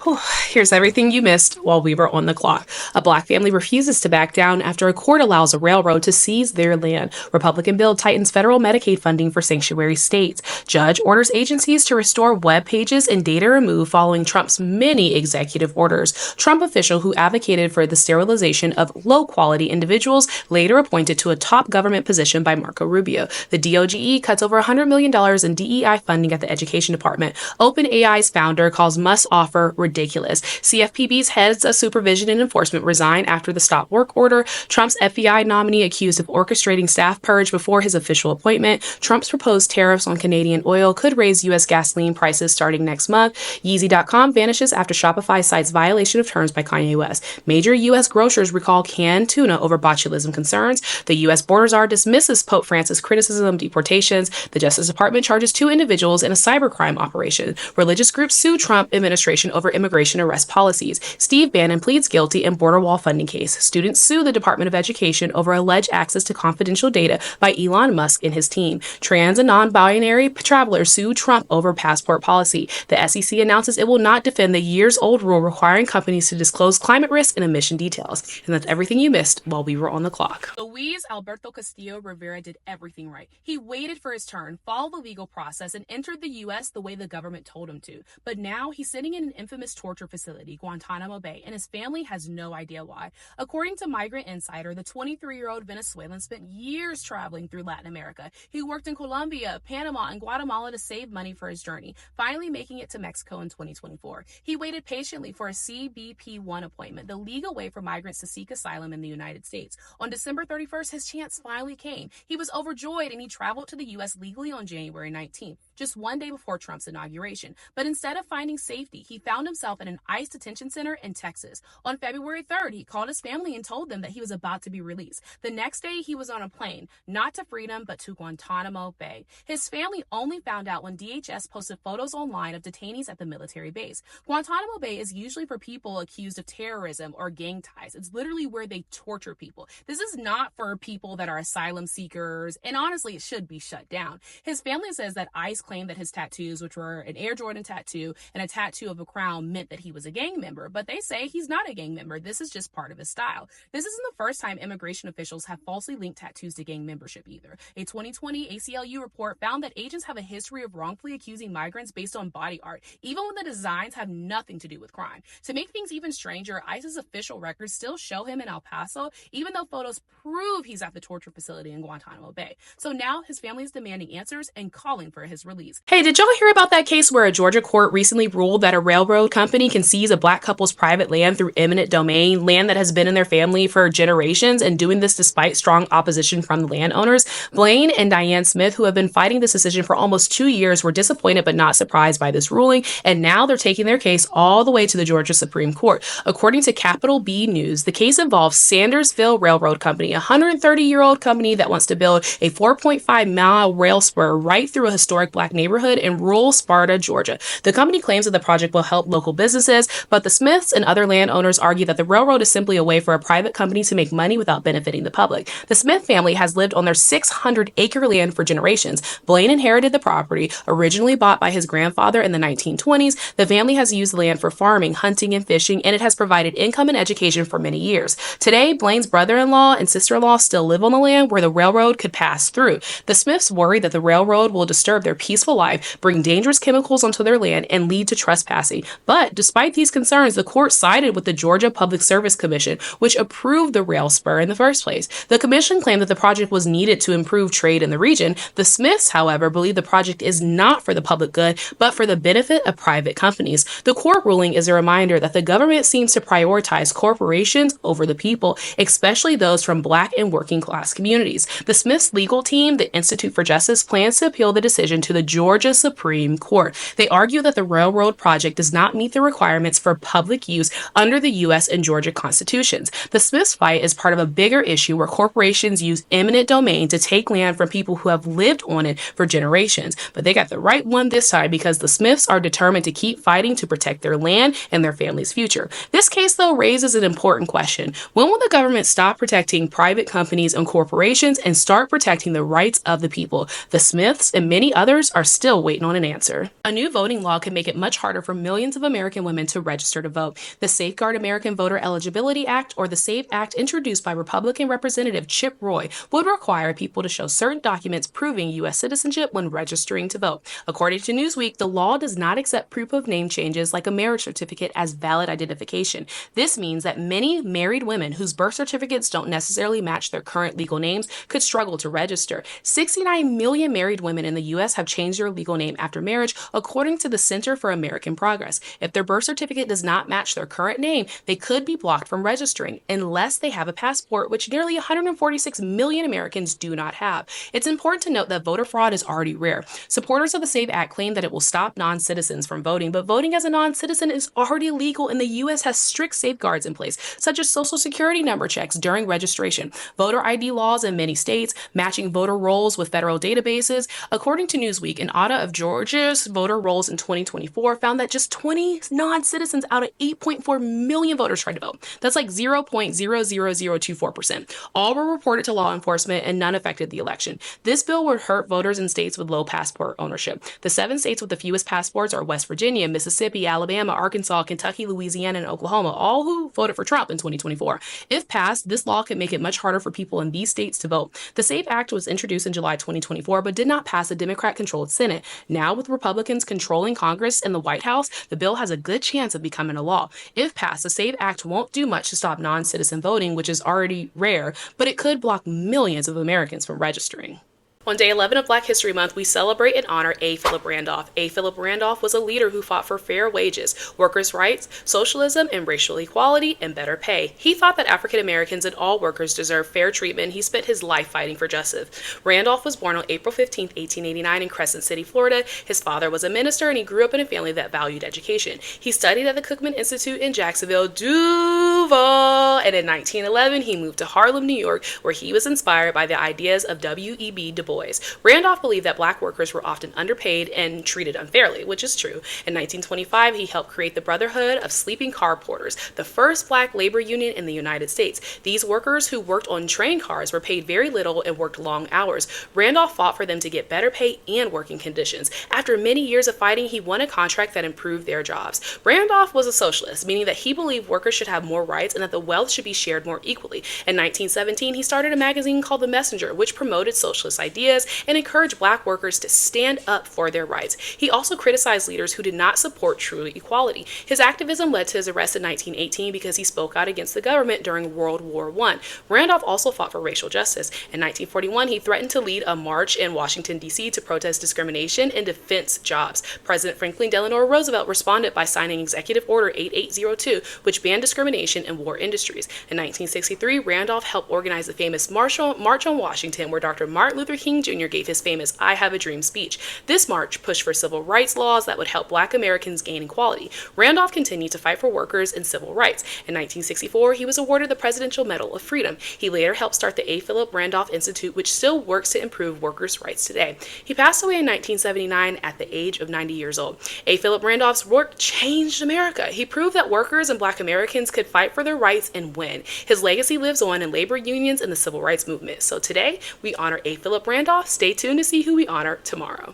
Whew, here's everything you missed while we were on the clock. A black family refuses to back down after a court allows a railroad to seize their land. Republican bill tightens federal Medicaid funding for sanctuary states. Judge orders agencies to restore web pages and data removed following Trump's many executive orders. Trump official who advocated for the sterilization of low-quality individuals later appointed to a top government position by Marco Rubio. The DOGE cuts over $100 million in DEI funding at the Education Department. OpenAI's founder calls must offer ridiculous. CFPB's heads of supervision and enforcement resign after the stop work order. Trump's FBI nominee accused of orchestrating staff purge before his official appointment. Trump's proposed tariffs on Canadian oil could raise U.S. gasoline prices starting next month. Yeezy.com vanishes after Shopify cites violation of terms by Kanye West. Major U.S. grocers recall canned tuna over botulism concerns. The U.S. Border Czar dismisses Pope Francis' criticism of deportations. The Justice Department charges 2 individuals in a cybercrime operation. Religious groups sue Trump administration over immigration arrest policies. Steve Bannon pleads guilty in border wall funding case. Students sue the Department of Education over alleged access to confidential data by Elon Musk and his team. Trans and non-binary travelers sue Trump over passport policy. The SEC announces it will not defend the years-old rule requiring companies to disclose climate risk and emission details. And that's everything you missed while we were on the clock. Luis Alberto Castillo Rivera did everything right. He waited for his turn, followed the legal process, and entered the U.S. the way the government told him to. But now he's sitting in an infamous torture facility, Guantanamo Bay, and his family has no idea why. According to Migrant Insider, the 23-year-old Venezuelan spent years traveling through Latin America. He worked in Colombia, Panama, and Guatemala to save money for his journey, finally making it to Mexico in 2024. He waited patiently for a CBP-1 appointment, the legal way for migrants to seek asylum in the United States. On December 31st, his chance finally came. He was overjoyed and he traveled to the U.S. legally on January 19th, just one day before Trump's inauguration. But instead of finding safety, he found himself in an ICE detention center in Texas. On February 3rd, he called his family and told them that he was about to be released. The next day, he was on a plane, not to freedom, but to Guantanamo Bay. His family only found out when DHS posted photos online of detainees at the military base. Guantanamo Bay is usually for people accused of terrorism or gang ties. It's literally where they torture people. This is not for people that are asylum seekers, and honestly, it should be shut down. His family says that ICE claimed that his tattoos, which were an Air Jordan tattoo and a tattoo of a crown, meant that he was a gang member, but they say he's not a gang member. This is just part of his style. This isn't the first time immigration officials have falsely linked tattoos to gang membership either. A 2020 ACLU report found that agents have a history of wrongfully accusing migrants based on body art, even when the designs have nothing to do with crime. To make things even stranger, ICE's official records still show him in El Paso, even though photos prove he's at the torture facility in Guantanamo Bay. So now his family is demanding answers and calling for his release. Hey, did y'all hear about that case where a Georgia court recently ruled that a railroad company can seize a black couple's private land through eminent domain, land that has been in their family for generations, and doing this despite strong opposition from the landowners? Blaine and Diane Smith, who have been fighting this decision for almost 2 years, were disappointed but not surprised by this ruling, and now they're taking their case all the way to the Georgia Supreme Court. According to Capital B News, the case involves Sandersville Railroad Company, a 130-year-old company that wants to build a 4.5-mile rail spur right through a historic black neighborhood in rural Sparta, Georgia. The company claims that the project will help local businesses, but the Smiths and other landowners argue that the railroad is simply a way for a private company to make money without benefiting the public. The Smith family has lived on their 600-acre land for generations. Blaine inherited the property, originally bought by his grandfather in the 1920s. The family has used the land for farming, hunting, and fishing, and it has provided income and education for many years. Today, Blaine's brother-in-law and sister-in-law still live on the land where the railroad could pass through. The Smiths worry that the railroad will disturb their peaceful life, bring dangerous chemicals onto their land, and lead to trespassing. But despite these concerns, the court sided with the Georgia Public Service Commission, which approved the rail spur in the first place. The commission claimed that the project was needed to improve trade in the region. The Smiths, however, believe the project is not for the public good, but for the benefit of private companies. The court ruling is a reminder that the government seems to prioritize corporations over the people, especially those from Black and working class communities. The Smiths legal team, the Institute for Justice, plans to appeal the decision to the Georgia Supreme Court. They argue that the railroad project does not meet the requirements for public use under the U.S. and Georgia constitutions. The Smiths fight is part of a bigger issue where corporations use eminent domain to take land from people who have lived on it for generations. But they got the right one this time because the Smiths are determined to keep fighting to protect their land and their family's future. This case, though, raises an important question. When will the government stop protecting private companies and corporations and start protecting the rights of the people? The Smiths and many others voters are still waiting on an answer. A new voting law could make it much harder for millions of American women to register to vote. The Safeguard American Voter Eligibility Act, or the SAVE Act, introduced by Republican Representative Chip Roy, would require people to show certain documents proving U.S. citizenship when registering to vote. According to Newsweek, the law does not accept proof of name changes like a marriage certificate as valid identification. This means that many married women whose birth certificates don't necessarily match their current legal names could struggle to register. 69 million married women in the U.S. have changed their legal name after marriage, according to the Center for American Progress. If their birth certificate does not match their current name, they could be blocked from registering unless they have a passport, which nearly 146 million Americans do not have. It's important to note that voter fraud is already rare. Supporters of the SAVE Act claim that it will stop non-citizens from voting, but voting as a non-citizen is already legal, and the U.S. has strict safeguards in place, such as Social Security number checks during registration, voter ID laws in many states, matching voter rolls with federal databases. According to Newsweek, an audit of Georgia's voter rolls in 2024 found that just 20 non-citizens out of 8.4 million voters tried to vote. That's like 0.00024%. All were reported to law enforcement and none affected the election. This bill would hurt voters in states with low passport ownership. The 7 states with the fewest passports are West Virginia, Mississippi, Alabama, Arkansas, Kentucky, Louisiana, and Oklahoma, all who voted for Trump in 2024. If passed, this law could make it much harder for people in these states to vote. The SAVE Act was introduced in July 2024, but did not pass a Democrat-controlled Senate. Now, with Republicans controlling Congress and the White House, the bill has a good chance of becoming a law. If passed, the SAVE Act won't do much to stop non-citizen voting, which is already rare, but it could block millions of Americans from registering. On day 11 of Black History Month, we celebrate and honor A. Philip Randolph. A. Philip Randolph was a leader who fought for fair wages, workers' rights, socialism, and racial equality, and better pay. He thought that African Americans and all workers deserve fair treatment. He spent his life fighting for justice. Randolph was born on April 15, 1889 in Crescent City, Florida. His father was a minister, and he grew up in a family that valued education. He studied at the Cookman Institute in Jacksonville, Duval, and in 1911, he moved to Harlem, New York, where he was inspired by the ideas of W.E.B. Du Bois. Randolph believed that black workers were often underpaid and treated unfairly, which is true. In 1925, he helped create the Brotherhood of Sleeping Car Porters, the first black labor union in the United States. These workers who worked on train cars were paid very little and worked long hours. Randolph fought for them to get better pay and working conditions. After many years of fighting, he won a contract that improved their jobs. Randolph was a socialist, meaning that he believed workers should have more rights and that the wealth should be shared more equally. In 1917, he started a magazine called The Messenger, which promoted socialist ideas and encouraged black workers to stand up for their rights. He also criticized leaders who did not support true equality. His activism led to his arrest in 1918 because he spoke out against the government during World War I. Randolph also fought for racial justice. In 1941, he threatened to lead a march in Washington, D.C. to protest discrimination in defense jobs. President Franklin Delano Roosevelt responded by signing Executive Order 8802, which banned discrimination in war industries. In 1963, Randolph helped organize the famous March on Washington, where Dr. Martin Luther King Jr. gave his famous I Have a Dream speech. This march pushed for civil rights laws that would help black Americans gain equality. Randolph continued to fight for workers and civil rights. In 1964, he was awarded the Presidential Medal of Freedom. He later helped start the A. Philip Randolph Institute, which still works to improve workers' rights today. He passed away in 1979 at the age of 90 years old. A. Philip Randolph's work changed America. He proved that workers and black Americans could fight for their rights and win. His legacy lives on in labor unions and the civil rights movement. So today, we honor A. Philip Randolph. Stay tuned to see who we honor tomorrow.